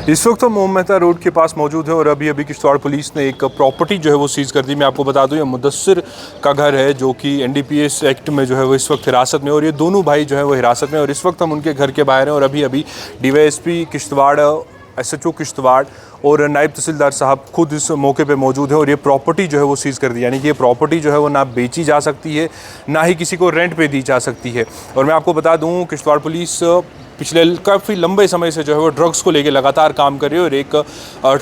इस वक्त हम मोम मेहता रोड के पास मौजूद है और अभी किश्तवाड़ पुलिस ने एक प्रॉपर्टी जो है वो सीज़ कर दी। मैं आपको बता दूं, ये मुदस्सिर का घर है जो कि एनडीपीएस एक्ट में जो है वो इस वक्त हिरासत में, और ये दोनों भाई जो है वो हिरासत में, और इस वक्त हम उनके घर के बाहर हैं। और अभी डीवाईएसपी किश्तवाड़, एसएचओ किश्तवाड़ और नायब तहसीलदार साहब खुद इस मौके पे मौजूद है और ये प्रॉपर्टी जो है वो सीज़ कर दी। यानी कि ये प्रॉपर्टी जो है वो ना बेची जा सकती है, ना ही किसी को रेंट पे दी जा सकती है। और मैं आपको बता दूं, किश्तवाड़ पुलिस पिछले काफ़ी लंबे समय से जो है वो ड्रग्स को लेकर लगातार काम कर रही है और एक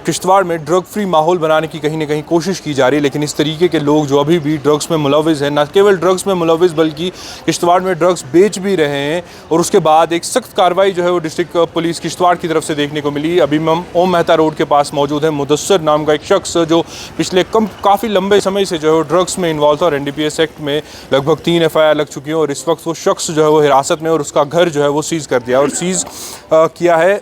किश्तवाड़ में ड्रग फ्री माहौल बनाने की कहीं ना कहीं कोशिश की जा रही है। लेकिन इस तरीके के लोग जो अभी भी ड्रग्स में मुलविस हैं, न केवल ड्रग्स में मुलविस बल्कि किश्तवाड़ में ड्रग्स बेच भी रहे हैं, और उसके बाद एक सख्त कार्रवाई जो है वो डिस्ट्रिक्ट पुलिस किश्तवाड़ की तरफ से देखने को मिली। अभी हम ओम मेहता रोड के पास मौजूद है। मुदस्सिर नाम का एक शख्स जो पिछले काफ़ी लंबे समय से जो है वो ड्रग्स में इन्वॉल्व था और एनडीपीएस एक्ट में लगभग 3 एफआईआर लग चुकी हैं, और इस वक्त वो शख्स जो है वो हिरासत में, और उसका घर जो है वो सीज़ कर दिया और सीज़ किया है।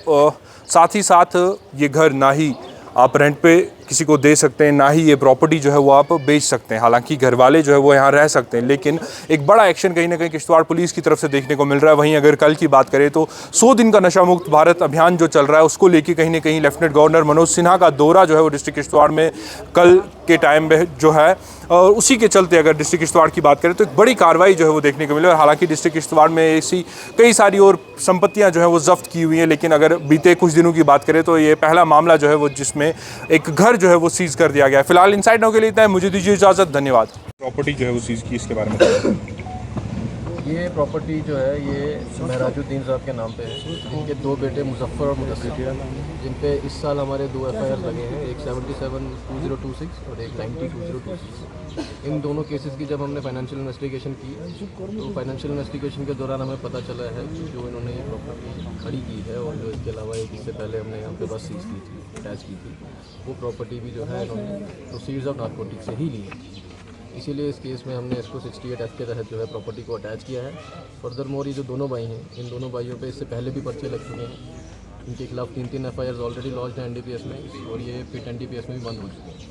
साथ ही साथ ये घर ना ही आप रेंट पे किसी को दे सकते हैं, ना ही ये प्रॉपर्टी जो है वो आप बेच सकते हैं। हालांकि घर वाले जो है वो यहाँ रह सकते हैं, लेकिन एक बड़ा एक्शन कहीं ना कहीं किश्तवाड़ पुलिस की तरफ से देखने को मिल रहा है। वहीं अगर कल की बात करें तो 100 दिन का नशा मुक्त भारत अभियान जो चल रहा है, उसको लेके कहीं ना कहीं लेफ्टिनेंट गवर्नर मनोज सिन्हा का दौरा जो है वो डिस्ट्रिक्ट किश्तवाड़ में कल के टाइम में जो है, और उसी के चलते अगर डिस्ट्रिक्ट किश्तवाड़ की बात करें तो एक बड़ी कार्रवाई जो है वो देखने को मिली। और हालांकि डिस्ट्रिक्ट किश्तवाड़ में ऐसी कई सारी और संपत्तियां जो है वो जब्त की हुई हैं, लेकिन अगर बीते कुछ दिनों की बात करें तो ये पहला मामला जो है वो जिसमें एक घर जो है वो सीज़ कर दिया गया। फिलहाल इनसाइड नो के लिए इतना है, मुझे दीजिए इजाज़त, धन्यवाद। प्रॉपर्टी जो है वो सीज़ की, इसके बारे में ये प्रॉपर्टी जो है ये महराजुद्दीन साहब के नाम पे है। इनके 2 बेटे मुजफ्फर और मुदस्सिर, जिन पे इस साल हमारे 2 एफआईआर लगे हैं, एक 77-2026 और एक 90-2026। इन दोनों केसेस की जब हमने फाइनेंशियल इन्वेस्टिगेशन की तो फाइनेंशियल इन्वेस्टिगेशन के दौरान हमें पता चला है कि जो इन्होंने ये प्रॉपर्टी खड़ी की है, और जो इसके अलावा एक इससे पहले हमने यहाँ पे बस सीज की थी, अटैच की थी, वो प्रॉपर्टी भी जो है इन्होंने प्रोसीड्स ऑफ नारकोटिक से ही ली है। इसीलिए इस केस में हमने इसको 68 एक्ट के तहत जो है प्रॉपर्टी को अटैच किया है। फर्दर मोर ये जो दोनों भाई हैं, इन दोनों भाइयों पे इससे पहले भी पर्चे लग चुके हैं। इनके खिलाफ 3 एफआईआर ऑलरेडी लॉन्च है एनडीपीएस में, और ये फिट एनडीपीएस में भी बंद हो चुके हैं।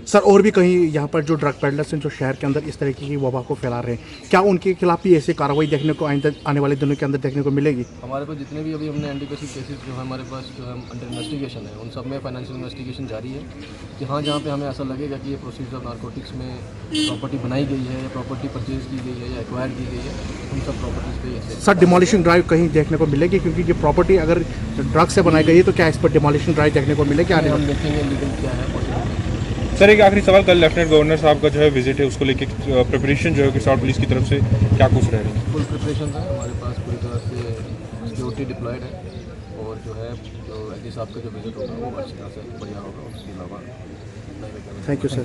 सर, और भी कहीं यहाँ पर जो ड्रग पेडलर्स हैं जो शहर के अंदर इस तरीके की वबा को फैला रहे हैं, क्या उनके खिलाफ भी ऐसी कार्रवाई देखने को आने वाले दिनों के अंदर देखने को मिलेगी? हमारे पास जितने भी अभी हमने एनडीपीएस केसेस जो है हमारे पास जो है अंडर इन्वेस्टिगेशन है, उन सब में फाइनेंशियल इन्वेस्टिगेशन जारी है। जहाँ जहाँ पे हमें ऐसा लगेगा कि ये प्रोसीड्स ऑफ नारकोटिक्स में प्रॉपर्टी बनाई गई है या प्रॉपर्टी परचेज की गई है या एक्वायर की गई है, उन सब प्रॉपर्टीज़ पे सर, डिमोलिशन ड्राइव कहीं देखने को मिलेगी? क्योंकि ये प्रॉपर्टी अगर ड्रग से बनाई गई है तो क्या इस पर डिमोलिशन ड्राइव देखने को मिलेगी? हम देखेंगे लीगल क्या है। सर, एक आखिरी सवाल, कल लेफ्टिनेंट गवर्नर साहब का जो है विजिट है, उसको लेके प्रिपरेशन जो है किश्तवाड़ पुलिस की तरफ से क्या कुछ रह रही है? फुल प्रिपरेशन है हमारे पास, पूरी तरह से सिक्योरिटी डिप्लॉयड है, और जो है जो एडी साहब का जो विजिट होगा वो अच्छी तरह से बढ़िया होगा। उसके अलावा थैंक यू सर।